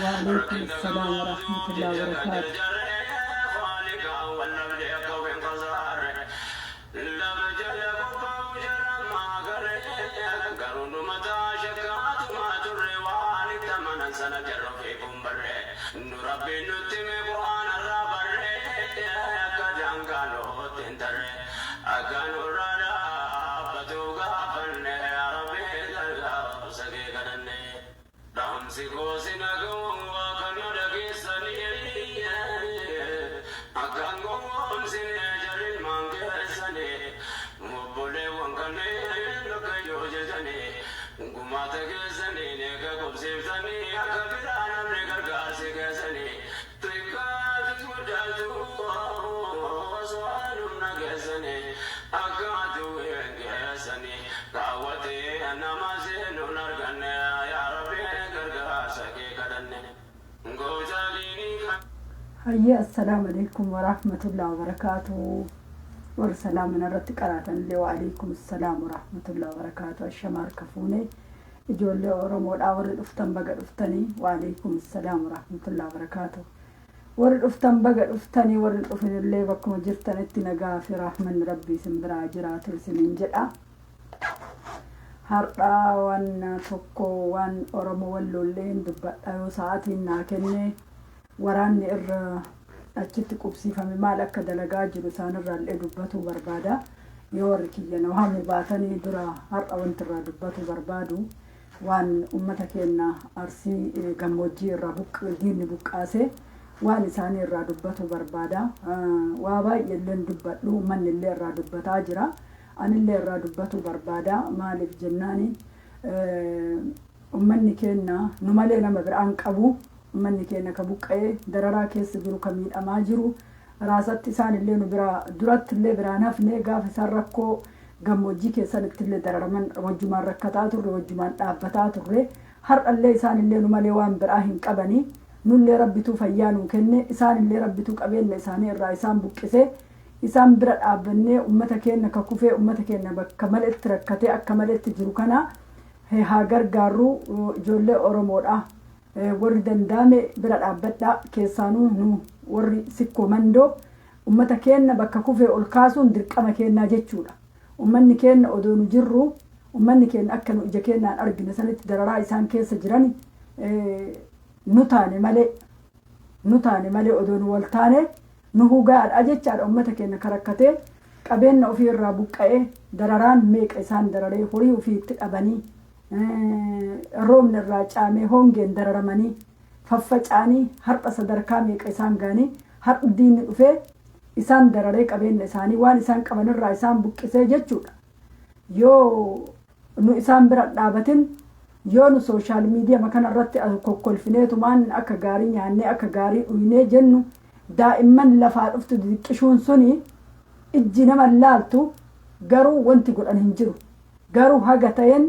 وعليكم السلام ورحمة الله وبركاته. هيا السلام عليكم ورحمة الله وبركاته. والسلام من الرتقرات اللي وعليكم السلام ورحمة الله وبركاته. الشمار كفوني جول أورمو الأور الأفتن بقى الأفتني وعليكم السلام ورحمة الله وبركاته. والأفتن بقى الأفتني والأفن اللي بكم جرتن اتنقا في رحمن ربي سنبرا جرات السنين جلأ هرقا وان تقو وان أورمو واللولين دبقى أيو ساعتين ناكني waraanni irra achitti qubsiifame maal akka dalagaa jiru isaan irraa illee dubbatu barbaada. yoo warri kiyyan wahamni baatanii dura har'a wanti irraa dubbatu barbaadu waan ummata keenya arsii gammoojjii irraa diinni buqqaase waan isaanii irraa dubbatu barbaada. waa baay'ee illee dubbadhu manni illee irraa dubbataa jira anillee irraa dubbatu barbaada. maaliif jennaani ummanni keenya nu malee nama biraan qabu manni keenya ka buqqee dararaa keessa jiru ka miidhamaa jiru raasatti isaan illee nu bira duratti illee biraan hafne gaafa isaan rakkoo gammoojjii keessatti illee dararaman wajjumaan rakkataa turre wajjumaan dhaabbataa turre har'a illee isaan illee nu malee waan biraa hin qabani nullee rabbituu fayyaa nuu kenne isaan illee rabbituu qabeenya isaanii irraa isaan buqqise isaan bira dhaabbannee ummata keenya ka kufee ummata keenya bakka maleetti rakkatee akka maleetti jiru kana haa gargaarru ijoollee Oromoodha. warri dandame bira dhaabbadha keessaanuu nu warri sikkoo mandoo ummata keenya bakka kufee ol kaasuun dirqama keenyaa jechuudha. ummanni keenya odoo nu jirru ummanni keenya akka nu ija keenyaan argine sanitti dararaa isaan keessa jiran nu taane malee odoo nu wal taane nu hugaadha jechaadha. ummata keenya karakkatee qabeenya ofii irraa buqqa'ee dararaan meeqa isaan dararee horii ofiitti dhabanii roobni irraa caamee hongeen dararamanii faffacaanii har'a sadarkaa meeqa isaan gaanii har'a diinni dhufee isaan dararee qabeenya isaanii waan isaan qaban irraa isaan buqqisee jechuudha. yoo nu isaan bira dhaabatin yoo nu sooshaal miidiyaa kana irratti kokkolfineetumaan akka gaarii nyaannee akka gaarii dhuynee jennu daa'imman lafaa dhuftu diqqishuun suni ijji nama laaltu garuu wanti godhan hin jiru. garuu haga ta'een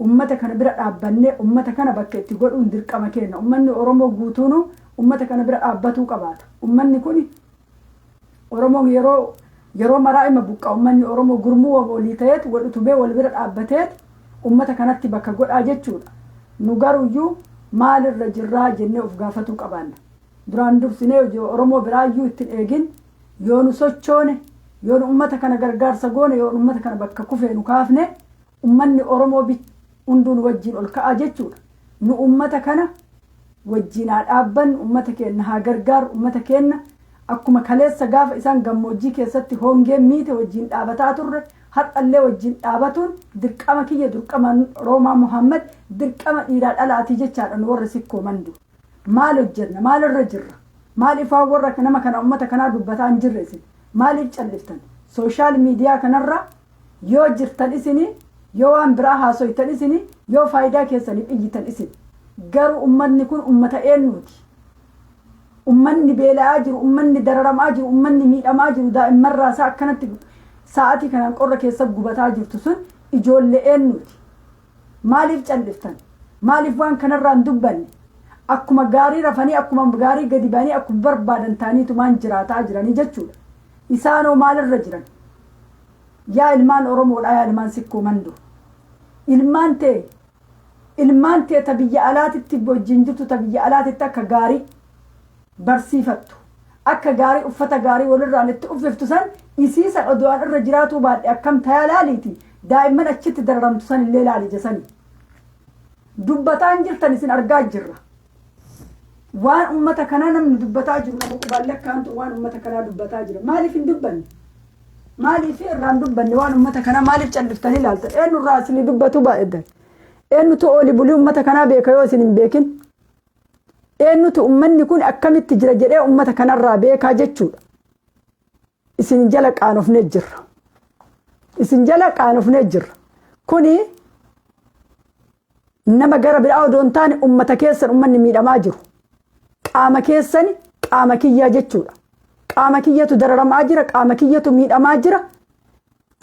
ummata kana bira dhaabbannee ummata kana bakka itti godhuun dirqama keenya. ummanni Oromoo guutuunu ummata kana bira dhaabbatuu qabaata. ummanni kun Oromoo yeroo maraa'ima buqqaa ummanni Oromoo gurmuu walii ta'eet wal utubee wal bira dhaabbateet ummata kanatti bakka godhaa jechuudha. nu garuyyuu maalirra jirraa jennee of gaafatuu qabaanna. duraan dursinee Oromoo biraayyuu ittiin eegin yoo nu sochoone yoo nu ummata kana gargaarsa goone yoo ummata kana bakka kufee nu kaafne ummanni Oromoo hunduun wajjin ol ka'a jechuudha. nu ummata kana wajjin haa dhaabban ummata keenya haa gargaar ummata keenya akkuma kaleessa gaafa isaan gammoojjii keessatti hongeen miite wajjin dhaabataa turre har'allee wajjin dhaabatuun dirqama kiyya dirqama Roomaa Muhammad dirqama dhiiraa dhalaatii jechaadha. nu warra sikkoo mandu maal hojjenna maalirra jirra maaliif warra nama kana ummata kanaa dubbataa hin jirre isin maaliif calliftan sooshaal miidiyaa kanarra yoo jirtan isinii yoo waan biraa haasoytan isini yoo faayidaa keessaniif iyyitan isin garuu ummanni kun ummata eenyuuti? ummanni beela'aa jiru ummanni dararamaa jiru ummanni miidhamaa jiru daa'imman raasaa akkanatti sa'aatii kanaan qorra keessa gubataa jirtu sun ijoollee eenyuuti? maaliif calliftan maaliif waan kanarraan dubbanne akkuma gaarii rafanii akkuma gaarii gadi ba'anii akkuma barbaadan ta'aniitu maan jiraataa jiranii jechuudha. isaanoo maalirra jiran? yaa ilmaan Oromoodha yaa ilmaan sikkoo mandoo ilmaan ta'e ilmaan tee tabiyya alaatitti wajjin jirtu tabiyya alaatitti akka gaarii barsiifattu akka gaarii uffata gaarii walirraan itti uffiftu san isiisa odoon irra jiraatu baadhe akkam tayaa laaliiti daa'imman achitti dararamtu san illee laali jesanii dubbataan jirtan isin argaa jirra waan ummata kana namni dubbataa jiru nama qubaalle akkaantu waan ummata kanaa dubbataa jira maaliif hin dubbanne maaliif irraan dubbanne waan ummata kana maaliif calliftanii ilaalta eenyu irraa isinii dubbatu baay'eddan eenyutu ooli bulii ummata kanaa beeka yoo isin hin beekin eenyutu ummanni kun akkamitti jira jedhee ummata kanarraa beekaa jechuudha isin jala qaanofnee jirra isin jala qaanofnee jirra kuni nama gara biraa odoon taane ummata keessan ummanni miidhamaa jiru qaama keessani qaama kiyyaa jechuudha qaama kiyyatu dararamaa jira qaama kiyyatu miidhamaa jira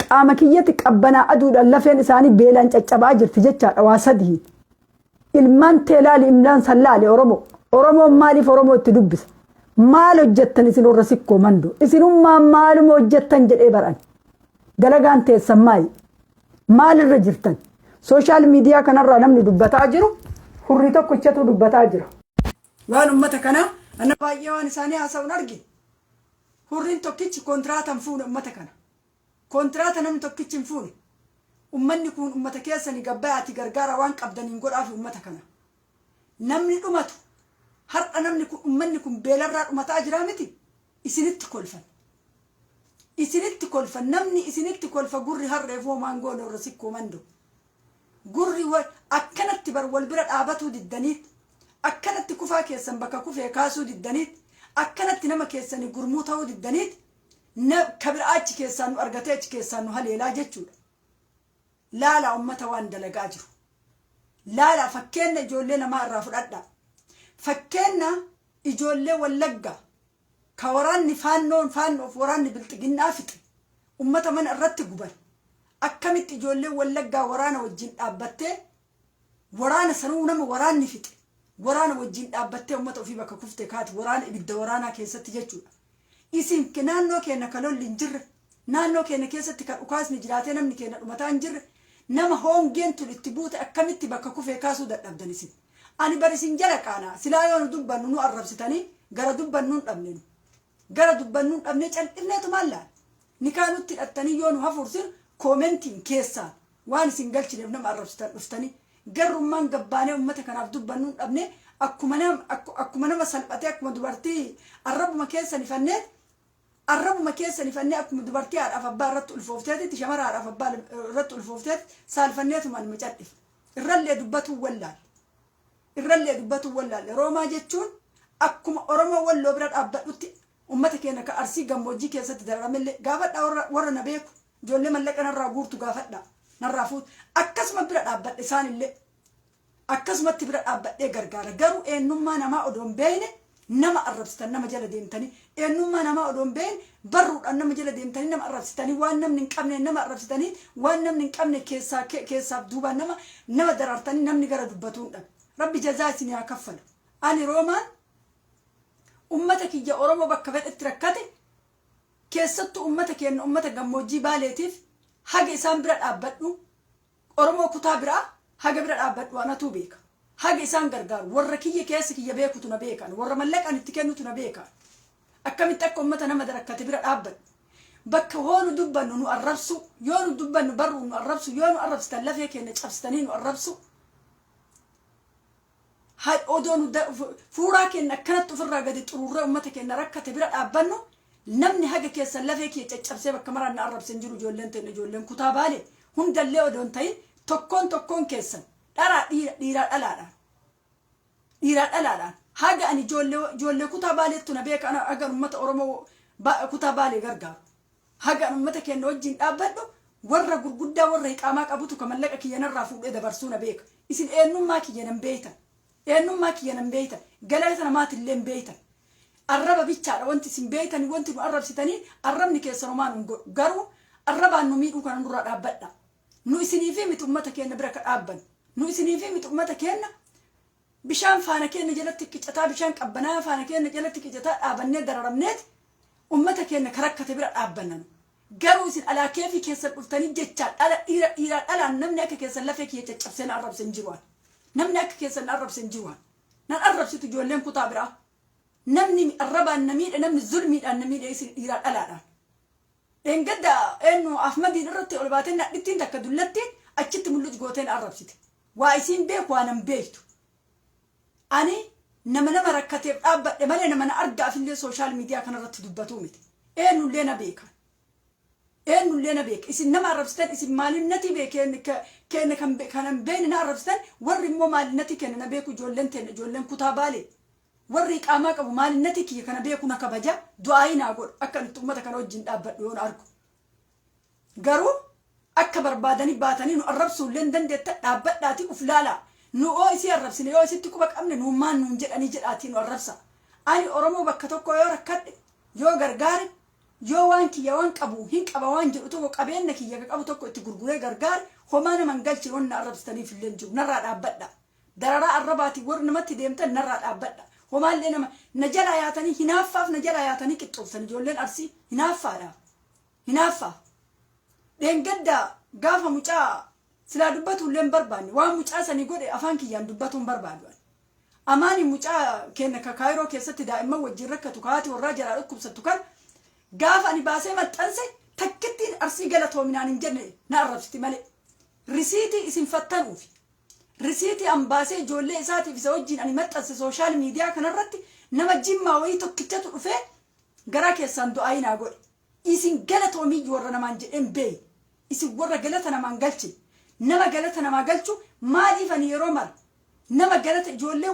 qaama kiyyati qabbanaa aduudhaan lafeen isaanii beelaan caccabaa jirti jechaadha waa sadii ilmaan teelaali imlaan sallaali oromoon maaliif oromoo itti dubbisa maal hojjettan isin warra sikkoo mandoo isinummaa maaluma hojjettan jedhee baran dalagaan teessan maalirra jirtan sooshaal miidiyaa kanarraa namni dubbataa jiru hurrii tokkichatu dubbataa jira waan ummata kana ana baay'ee waan isaanii haasa'uun argine hurriin tokkichi kontiraatan fuune ummata kana kontiraata namni tokkichi hin fuune ummanni kun ummata keessanii gabbayaati gargaara waan qabdaniin godhaafi ummata kana namni dhumatu har'a namni kun ummanni kun beelarraa dhumataa jira miti isinitti kolfan namni isinitti kolfa gurri harreefoo maangoon irra sikkoo mandoo gurri akkanatti bar wal bira dhaabatuu diddaniit akkanatti kufaa keessan bakka kufee kaasuu diddaniit akkanatti nama keessanii gurmuu ta'uu diddaniit kabiraa achi keessaan nu argatee achi keessaan nu haleelaa jechuudha laala ummata waan dalagaa jiru laala fakkeenna ijoollee namaa irraa fudhadhaa fakkeenna ijoollee wallagga ka waraanni faannoof waraanni bilxiginnaa fixe ummata mana irratti guban akkamitti ijoollee wallaggaa waraana wajjin dhaabbattee waraana sanuu nama waraanni fixe waraana wajjin dhaabbattee ummata ofii bakka kufte kaati waraana ibidda waraanaa keessatti jechuudha isin naannoo keenya kan lolli hin jirre naannoo keenya keessatti kan dhukaasni jiraatee namni keenya dhumataa hin jirre nama hoongeen tun itti buute akkamitti bakka kufee kaasuu dadhabdan isin ani bar isin jala qaanaa silaa yoo nu dubbannu nu arrabsitanii gara dubbannu hin dhabne calqinneetu maallaa ni kaanutti hidhattanii yoo nu hafuursin koomentiin keessaan waan isin galchineef nama arrabsitan dhuftanii garrummaan gabbaanee ummata kanaaf dubbannu hin dhabne akkuma nama salphatee akkuma dubartii arrabuma keessan ifannee akkuma dubartii haadhaaf abbaa irratti ulfoofteeti shamara haadhaaf abbaa irratti ulfoofteeti saalfanneetumaan macadhif irrallee dubbatuu wallaalle roomaa jechuun akkuma oromoo walloo bira dhaabbadhutti ummata keenya ka arsii gammoojjii keessatti dararamellee gaafadhaa warra na beeku ijoollee mallaqa narraa guurtu gaafadhaa narraa fuut akkasuma bira dhaabbadhe isaanillee akkasumatti bira dhaabbadhee gargaara garuu eenyummaa namaa odoon beeyne nama arrabsitan nama jala deemtanii eenyummaa namaa odoon beeyne barruudhaan nama jala deemtanii nama arrabsitanii waan namni hin qabne nama arrabsitanii waan namni hin qabne keessaaf duubaan nama daraartanii namni gara dubbatuu hin dhabe rabbi jazaa isin haa kaffalu ani roomaan ummata kiyya oromoo bakka fedhetti rakkate keessattuu ummata keenya ummata gammoojjii baaleetiif haga isaan bira dhaabbadhu oromoo kutaa biraa haga bira dhaabbadhu anatu beeka haga isaan gargaaru warra kiyya keessa kiyya beekutu na beekan warra mallaqan itti kennutu na beekan akkamitti akka ummata nama darakkate bira dhaabbadhu bakka hoonu dubbannu nu arrabsu yoo nu dubbannu barru nu arrabsu yoo nu arrabsitan lafee keenya cabsitanii nu arrabsu hay odoon fuuraa keenya akkanatti ofirraa gadi xururree ummata keenya rakkate bira dhaabbannu namni haga keessan lafee kee caccabsee bakka maraan na arrabsen jiru ijoolleen kutaa baale hundallee odoon ta'in tokkoon keessan dharaa dhiiraa dhalaadhaan haga ani ijoollee kutaa baaleettu na beeka haga ummata oromoo kutaa baalee gargaaru haga ummata keenya wajjin dhaabbadhu warra gurguddaa warra hiqaamaa qabutu ka mallaqa kiyyanarraa fuudhee dabarsuu na beeka isin eenyummaa kiyyanan beeytan galata namaatillee hin beeytan arraba bichaadha wanti isin beeytanii wanti nu arrabsitanii arrabni keessan homaa nu godhu garuu arrabaan nu miidhuu kana nurraa dhaabbadha nu isinii fi miti ummata keenya bira ka dhaabban nu isinii fi miti ummata keenya bishaan faana keenya jalatti qicataa bishaan qabbanaa faana keenya jalatti qicataa dhaabannee dararamneet ummata keenya ka rakkate bira dhaabbannan garuu isin alaakee fi keessan dhuftanii jechaa dhiiraa dhalaan namni akka keessan lafee kiyya caccabseen arrabsen jiruan namni akka keessan arrabsan jiru nan arrabsitu ijoolleen kutaa biraa namni arrabaan namiidha namni zulmiidhaan namiidha isin dhiiraa dhalaadhaan engadda eenyu Ahmadiin irratti ol baatee nadhittiin takka dullattiin achitti mul'uj gooteen arrabsite waa isin beeku waa nan beektu ani nama rakkateef dhaabbadhe malee nama na argaafillee sooshaal miidiyaa kanarratti dubbatu miti eenyullee na beeka isin nama arrabsitan isin maalinnatii beekeen kanan beekne na arrabsitan warri immoo maalinnatii kenna na beeku ijoolleen kutaa baalee warri qaamaa qabu maalinnatii kiyya kana beeku na kabaja du'aayi naa godhu akka nuti uummata kana wajjin dhaabbadhu yoon argu garuu akka barbaadanii baatanii nu arrabsuullee hin dandeetta dhaabbadhaati uf laalaa nu oo isii arrabsine yoo isitti quba qabne nu maan nuun jedhanii jedhaatii nu arrabsa ani Oromoo bakka tokko yoo rakkadhe yoo gargaare yoo waan kiyya waan qabu hin qaba waan jedhu tokko qabeenya kiyya qabu tokko itti gurguree gargaare homaa naman galchi wanna arrabsitaniif illee jiru narraa dhaabbadha dararaa arrabaati warri namatti deemtan narraa dhaabbadha homaallee nama na jala yaatanii hinaaffaaf na jala yaatanii qixxoofsan ijoolleen Arsii hinaaffaaf dheengadda gaafa mucaa silaa dubbatu illee barbaanne waan mucaa sanii godhe afaan kiyyaan dubbatuun barbaadu amaani mucaa kenna ka Kaayiroo keessatti daa'imman wajjin rakkatu kaati warraa jalaa dhukkubsattu kan gaafa ani baasee maxxanse takkittiin Arsii galatoominaan hin jenne na arrabsiti malee risiitii isin fattanuufi risiitii an baasee ijoollee isaatiif isa wajjin ani maxxanse sooshaal miidiyaa kanarratti nama jimmaa wayii tokkichatu dhufee garaa keessaan du'aayi naa godhe isin galatoomii warra namaan jedheen beeyi isin warra galata namaan galche nama galata namaa galchu maaliif ani yeroo mara nama galata ijoollee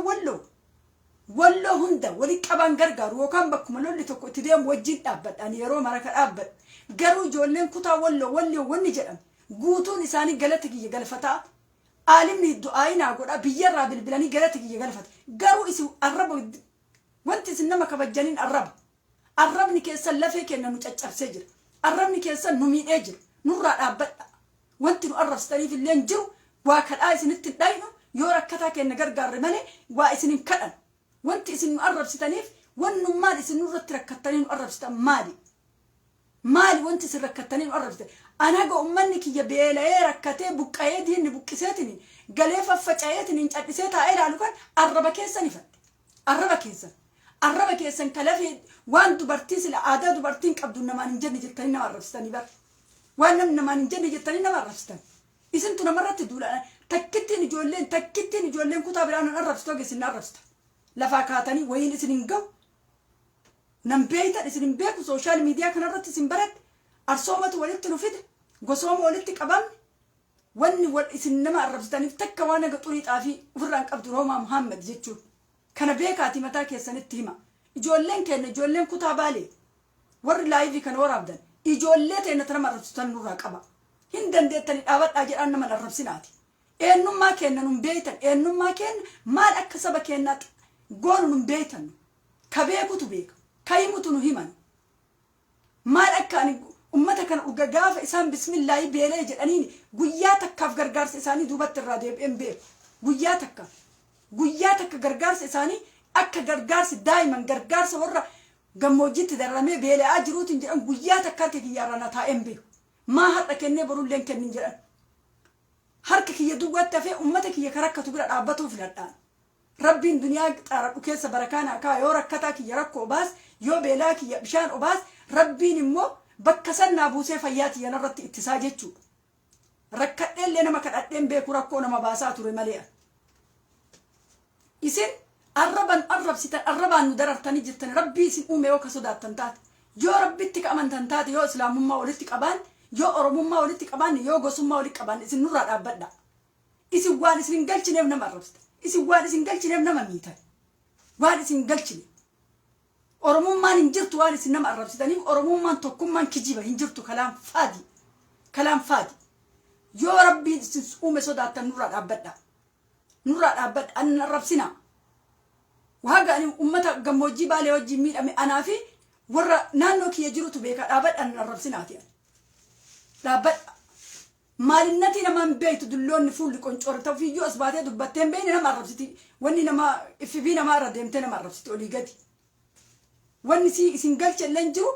walloo hunda wali qaban gargaaru yookaan bakkuma lolli tokko itti deemu wajjin dhaabbadhaan yeroo mara ka dhaabbadhu garuu ijoolleen kutaa wanni jedhame guutuun isaanii galata kiyya galfataa aalimni du'aayi naa godha biyyarraa bilbilanii galata kiyya galfata garuu isin arraba wanti isin nama kabajjaniin arrabni keessan lafee kenna nu caccabsee jira arrabni keessan nu miidhee jira nurraa dhaabbadha wanti nu arrabsitaniif illee jiru waa kadhaa isinitti dhaynu yoo rakkataa kenna gargaarre malee waa isinin kadhan wanti isin nu arrabsitaniif wannummaan isin nurratti rakkattanii nu arrabsitan maali wanti isin rakkattanii nu arrabsitan anaga ummanni kiyya beela'ee rakkatee buqqa'ee diinni buqqiseetiin galee faffaca'eetiin cadhisee taa'ee ilaalu kan arraba keessan ifadhe arraba keessan kalafee waan dubartii sila aadaa dubartiin qabdu namaan hin jenne jettanii nama arrabsitanii bar waan namaan hin jenne jettanii nama arrabsitan isintu namarratti duula takkittiin ijoolleen kutaa biraan nan arrabsitu ogeessin arrabsita lafaa kaatanii wayiin isin hin ga'u nan beeytan isin hin beeku sooshaal miidiyaa kanarratti isin baradhe arsoomatu walitti nu fide gosooma walitti qabamne wanni isin nama arrabsitaniif takka waan aga xurii xaafii ofirraan qabdu Roomaa Muhammad jechuun kana beekaati mataa keessanitti hima ijoolleen kutaa baalee warri laayivii kana waraabdan ijoollee teennata nama arrabsitan nurraa qaba hin dandeettanii dhaabadhaa jedhaan nama arrabsinaati eenyummaa kenna nun beeytan eenyummaa kenna maal akka saba kennaa goonu nun beeytan ka beekutu beeka ka himutu nu himan maal akka ani ummata kana dhuga gaafa isaan bismillaahi beelee jedhaniin guyyaa takkaaf gargaarsa isaanii duubatti irraa deebi'een beeku guyyaa takka gargaarsa isaanii akka gargaarsi daa'iman gargaarsa warra gammoojjitti darramee beela'aa jiruutiin jedhan guyyaa takka harka kiyyaarraa na taa'een beeku maa har'a kennee borulleen kennin jedhan harka kiyya duwwaatti hafee ummata kiyya ka rakkatu bira dhaabbatuu filadhaan rabbiin duniyaa xaaradhu keessa barakaan akaa yoo rakkataa kiyya rakkoo obaas yoo beelaa kiyya bishaan obaas rabbiin immoo bakka sannaa buusee fayyaa kiyya narratti ittisaa jechuudha rakkadheellee nama kadhadheen beeku rakkoo nama baasaa ture malee isin arrabaan nu darartanii jirtan rabbii isin uume yoo ka sodaattan taate yoo rabbitti ka amantan taate yoo islaamummaa walitti qabaan yoo oromummaa walitti qabaan yoo gosummaa walitti qabaan isin nurraa dhaabbadha isin waan isin hin galchineef nama arrabsita isin waan isin galchineef nama miitan waan isin galchine oromummaan hin jirtu waan isin nama arrabsitaniif oromummaan tokkummaan kijiba hin jirtu kalaan faadi yoo rabbiin isin uume sodaattan nurraa dhaabbadha an arrabsina waaga ani ummata gammoojjii baalee wajjin miidhame anaa fi warra naannoo kiyya jirutu beeka dhaabbadha an arrabsinaati dhaabbadha maalinnatii namaan beeytu dulloonni fuulli qoncoorta ofiiyyuu as baatee dubbatteen beeyne nama arrabsiti wanni nama iffibii namaa irra deemtee nama arrabsiti olii gadi wanni isin galche illee jiru